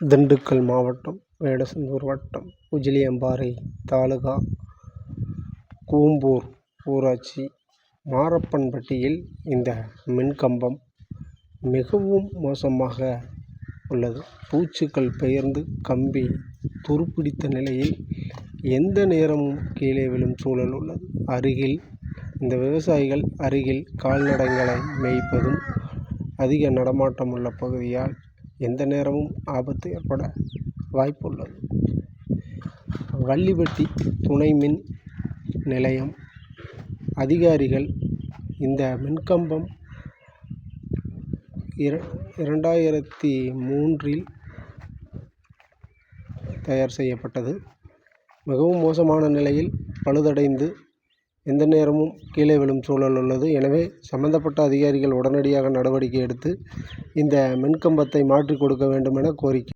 திண்டுக்கல் மாவட்டம், வேடசந்தூர் வட்டம், உஜிலியம்பாறை தாலுகா, கூம்பூர் ஊராட்சி, மாரப்பன்பட்டியில் இந்த மின்கம்பம் மிகவும் மோசமாக உள்ளது. பூச்சுக்கள் பெயர்ந்து கம்பி துருப்பிடித்த நிலையில் எந்த நேரமும் கீழே விழும் சூழல் உள்ளது. இந்த விவசாயிகள் அருகில் கால்நடைகளை மேய்ப்பதும் அதிக நடமாட்டம் உள்ள பகுதியால் எந்த நேரமும் ஆபத்து ஏற்பட வாய்ப்புள்ளது. வள்ளிப்பட்டி துணை மின் நிலையம் அதிகாரிகள் இந்த மின்கம்பம் 2003 தயார் செய்யப்பட்டது. மிகவும் மோசமான நிலையில் பழுதடைந்து எந்த நேரமும் கீழே விழும் சூழல் உள்ளது. எனவே சம்பந்தப்பட்ட அதிகாரிகள் உடனடியாக நடவடிக்கை எடுத்து இந்த மின்கம்பத்தை மாற்றிக் கொடுக்க வேண்டும் என கோரிக்கை.